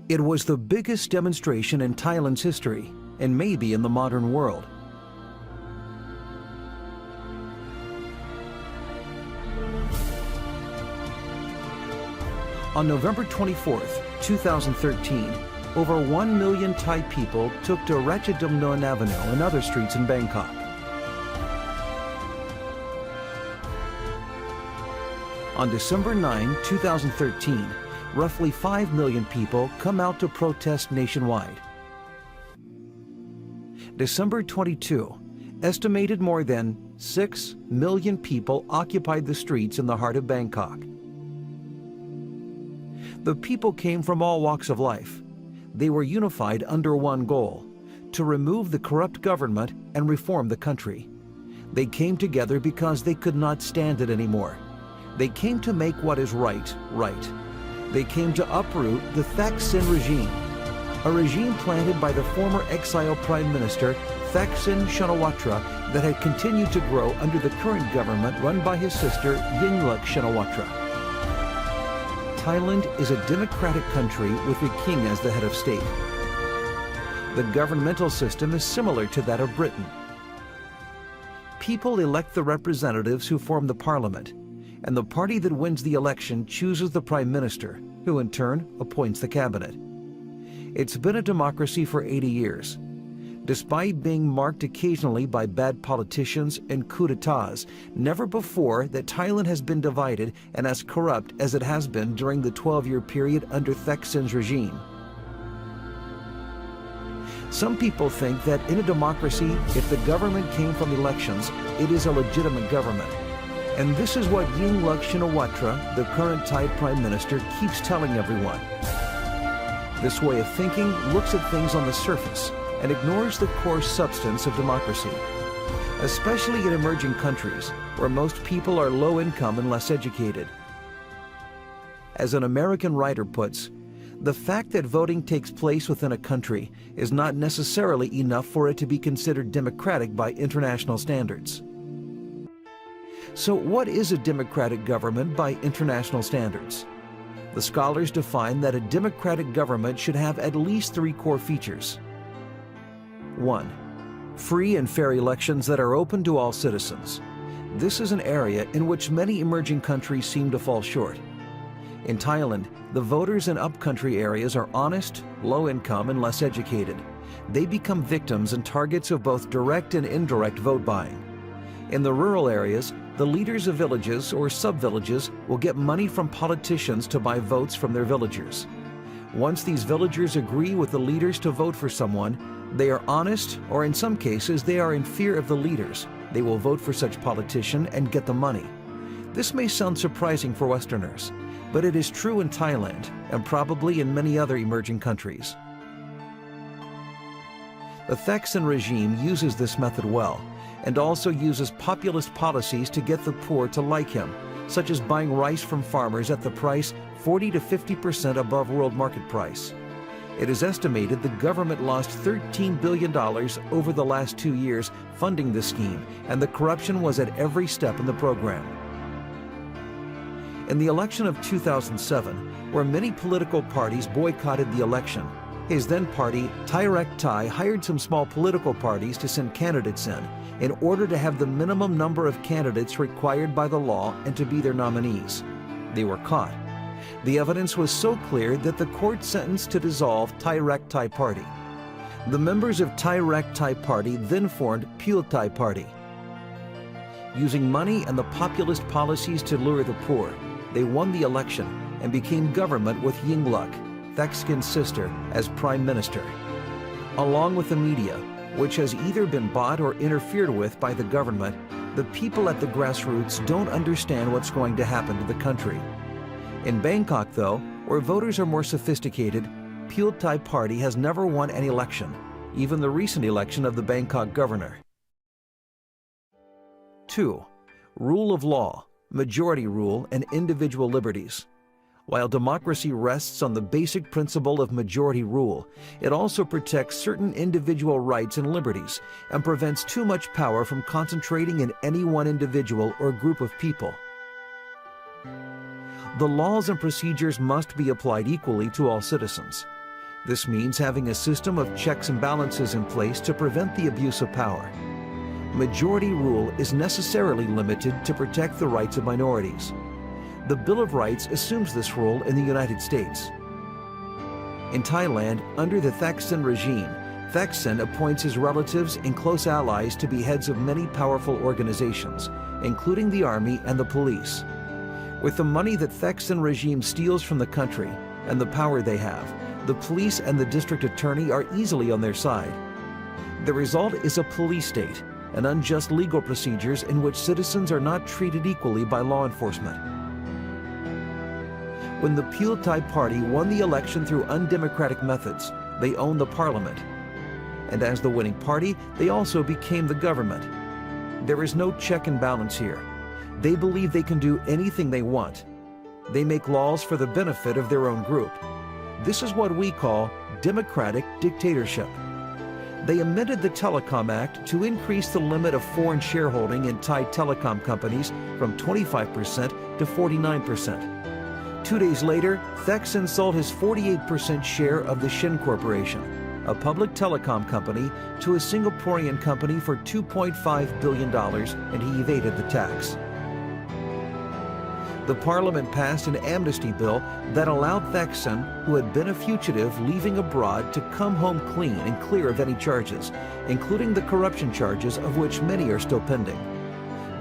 It was the biggest demonstration in Thailand's history, and maybe in the modern world. On November 24, 2013, over 1 million Thai people took to Ratchadamnern Avenue and other streets in Bangkok. On December 9, 2013, roughly 5 million people come out to protest nationwide. December 22, estimated more than 6 million people occupied the streets in the heart of Bangkok. The people came from all walks of life. They were unified under one goal: to remove the corrupt government and reform the country. They came together because they could not stand it anymore. They came to make what is right, right. They came to uproot the Thaksin regime, a regime planted by the former exile Prime Minister Thaksin Shinawatra that had continued to grow under the current government run by his sister Yingluck Shinawatra. Thailand is a democratic country with the king as the head of state. The governmental system is similar to that of Britain. People elect the representatives who form the parliament, and the party that wins the election chooses the prime minister, who in turn appoints the cabinet. It's been a democracy for 80 years. Despite being marked occasionally by bad politicians and coups d'etats, never before that Thailand has been divided and as corrupt as it has been during the 12-year period under Thaksin's regime. Some people think that in a democracy, if the government came from elections, it is a legitimate government. And this is what Yingluck Shinawatra, the current Thai Prime Minister, keeps telling everyone. This way of thinking looks at things on the surface and ignores the core substance of democracy, especially in emerging countries where most people are low income and less educated. As an American writer puts, the fact that voting takes place within a country is not necessarily enough for it to be considered democratic by international standards. So what is a democratic government by international standards? The scholars define that a democratic government should have at least 3 core features. 1. Free and fair elections that are open to all citizens. This is an area in which many emerging countries seem to fall short. In Thailand, the voters in upcountry areas are honest, low income, and less educated. They become victims and targets of both direct and indirect vote buying. In the rural areas, the leaders of villages or sub-villages will get money from politicians to buy votes from their villagers. Once these villagers agree with the leaders to vote for someone, they are honest, or in some cases they are in fear of the leaders. They will vote for such politician and get the money. This may sound surprising for Westerners, but it is true in Thailand and probably in many other emerging countries. The Thaksin regime uses this method well, and also uses populist policies to get the poor to like him, such as buying rice from farmers at the price 40 to 50% above world market price. It is estimated the government lost $13 billion over the last 2 years funding this scheme, and the corruption was at every step in the program. In the election of 2007, where many political parties boycotted the election, his then party, Thai Thai, hired some small political parties to send candidates in order to have the minimum number of candidates required by the law and to be their nominees. They were caught. The evidence was so clear that the court sentenced to dissolve Thai Thai Party. The members of Thai Thai Party then formed Thai Party. Using money and the populist policies to lure the poor, they won the election and became government with Yingluck, Thaksin's sister, as prime minister. Along with the media, which has either been bought or interfered with by the government, the people at the grassroots don't understand what's going to happen to the country. In Bangkok, though, where voters are more sophisticated, Thai Party has never won an election, even the recent election of the Bangkok governor. 2. Rule of law, majority rule, and individual liberties. While democracy rests on the basic principle of majority rule, it also protects certain individual rights and liberties and prevents too much power from concentrating in any one individual or group of people. The laws and procedures must be applied equally to all citizens. This means having a system of checks and balances in place to prevent the abuse of power. Majority rule is necessarily limited to protect the rights of minorities. The Bill of Rights assumes this role in the United States. In Thailand, under the Thaksin regime, Thaksin appoints his relatives and close allies to be heads of many powerful organizations, including the army and the police. With the money that Thaksin regime steals from the country and the power they have, the police and the district attorney are easily on their side. The result is a police state and unjust legal procedures in which citizens are not treated equally by law enforcement. When the Pheu Thai party won the election through undemocratic methods, they owned the parliament. And as the winning party, they also became the government. There is no check and balance here. They believe they can do anything they want. They make laws for the benefit of their own group. This is what we call democratic dictatorship. They amended the Telecom Act to increase the limit of foreign shareholding in Thai telecom companies from 25% to 49%. 2 days later, Thaksin sold his 48% share of the Shin Corporation, a public telecom company, to a Singaporean company for $2.5 billion, and he evaded the tax. The parliament passed an amnesty bill that allowed Thaksin, who had been a fugitive leaving abroad, to come home clean and clear of any charges, including the corruption charges, of which many are still pending.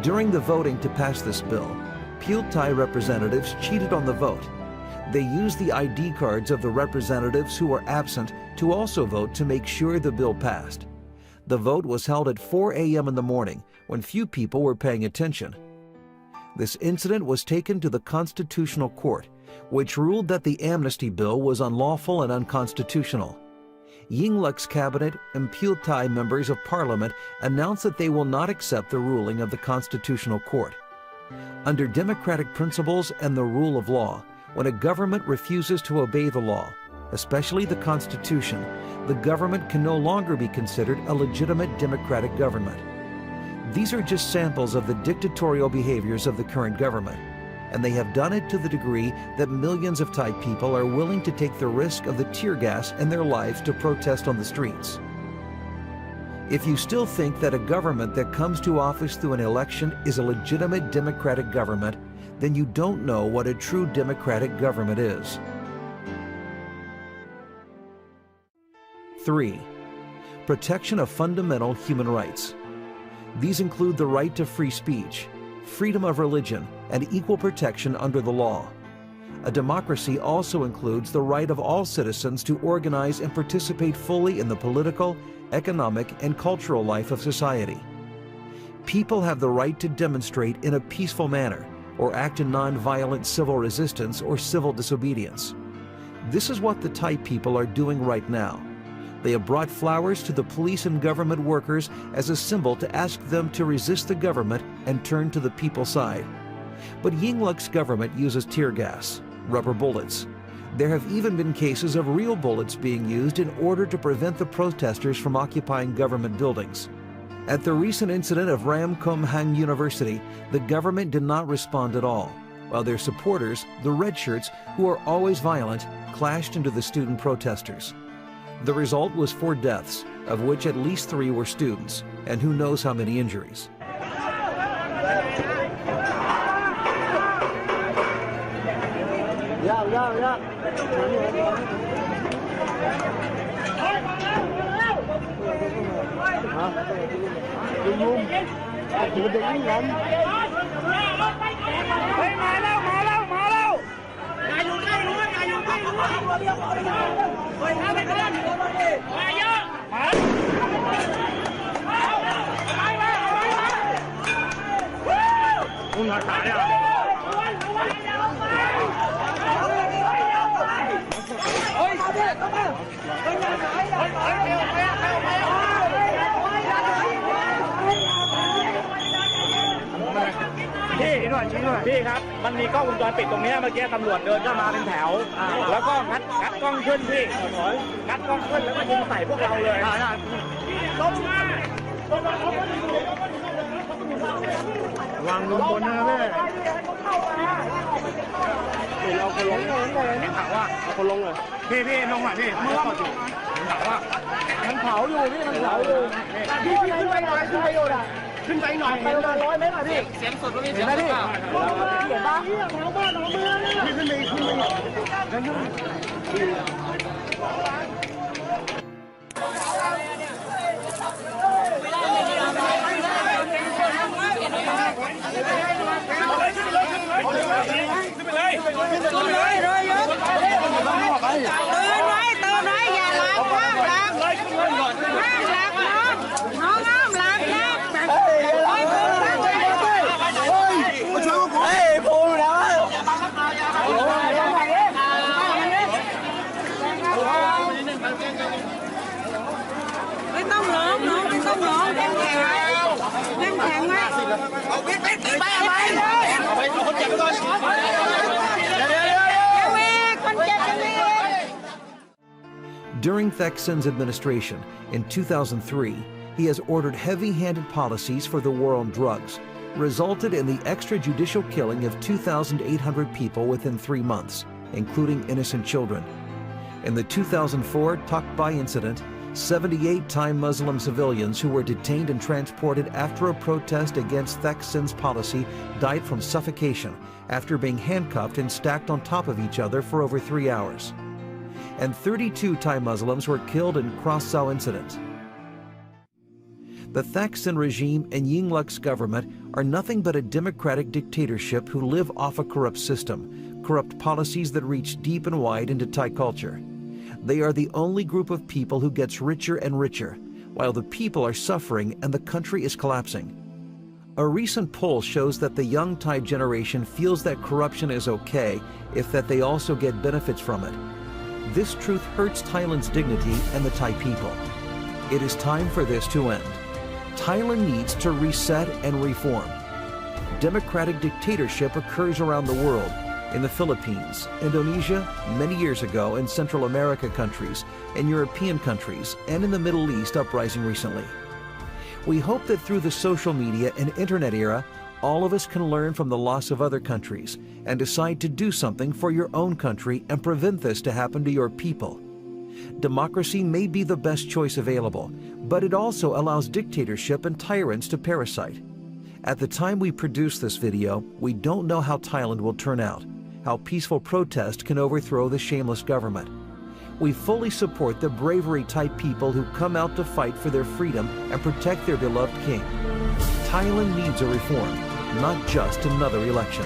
During the voting to pass this bill, Pheu Thai representatives cheated on the vote. They used the ID cards of the representatives who were absent to also vote to make sure the bill passed. The vote was held at 4 a.m. in the morning, when few people were paying attention. This incident was taken to the Constitutional Court, which ruled that the amnesty bill was unlawful and unconstitutional. Yingluck's cabinet and Pheu Thai members of parliament announced that they will not accept the ruling of the Constitutional Court. Under democratic principles and the rule of law, when a government refuses to obey the law, especially the Constitution, the government can no longer be considered a legitimate democratic government. These are just samples of the dictatorial behaviors of the current government, and they have done it to the degree that millions of Thai people are willing to take the risk of the tear gas and their lives to protest on the streets. If you still think that a government that comes to office through an election is a legitimate democratic government, then you don't know what a true democratic government is. 3. Protection of fundamental human rights. These include the right to free speech, freedom of religion, and equal protection under the law. A democracy also includes the right of all citizens to organize and participate fully in the political, economic, and cultural life of society. People have the right to demonstrate in a peaceful manner or act in non-violent civil resistance or civil disobedience. This is what the Thai people are doing right now. They have brought flowers to the police and government workers as a symbol to ask them to resist the government and turn to the people's side. But Yingluck's government uses tear gas, rubber bullets. There have even been cases of real bullets being used in order to prevent the protesters from occupying government buildings. At the recent incident of Ram Kom Hang University, the government did not respond at all, while their supporters, the red shirts, who are always violent, clashed into the student protesters. The result was 4 deaths, of which at least 3 were students, and who knows how many injuries.พี่ครับมันมีกล้องวงจรปิดตรงนี้เมื่อกี้ตำรวจเดินเข้ามาเป็นแถวแล้วก็งัดกล้องขึ้นพี่งัดกล้องขึ้นแล้วก็ยิงใส่พวกเราเลยวางลงบนนะแม่ เอาคนลง ถามว่า เอาคนลงเลย พี่ลงหน่อยพี่เมื่อก่อนอยู่ถามว่า มันเผาอยู่พี่มันเผาอยู่พี่ขึ้นไปหน่อยขึ้นไปอยู่น่ะขึ้นไปหน่อยไปประมาณ100 เมตรอ่ะพี่เสียงสุดพี่เห็นไหมพี่เห็นปะแถวบ้านของเมืองพี่ขึ้นไปไม่ต้องร้องแข็งไว้เอาไปคนเจ็บก่อนคนเจ็บกันเลย During Theck Sin's administration in 2003, he has ordered heavy-handed policies for the war on drugs, resulted in the extrajudicial killing of 2,800 people within 3 months, including innocent children. In the 2004 Takbai incident, 78 Thai Muslim civilians who were detained and transported after a protest against Theck Sin's policy died from suffocation after being handcuffed and stacked on top of each other for over 3 hours. And 32 Thai Muslims were killed in Cross Sao incident. The Theck Sin regime and Yingluck's government are nothing but a democratic dictatorship who live off a corrupt system, corrupt policies that reach deep and wide into Thai culture. They are the only group of people who gets richer and richer, while the people are suffering and the country is collapsing. A recent poll shows that the young Thai generation feels that corruption is okay if that they also get benefits from it. This truth hurts Thailand's dignity and the Thai people. It is time for this to end. Thailand needs to reset and reform. Democratic dictatorship occurs around the world, in the Philippines, Indonesia, many years ago in Central America countries, in European countries, and in the Middle East uprising recently. We hope that through the social media and internet era, all of us can learn from the loss of other countries and decide to do something for your own country and prevent this to happen to your people. Democracy may be the best choice available, but it also allows dictatorship and tyrants to parasite. At the time we produce this video, we don't know how Thailand will turn out, how peaceful protest can overthrow the shameless government. We fully support the bravery Thai people who come out to fight for their freedom and protect their beloved king. Thailand needs a reform, not just another election.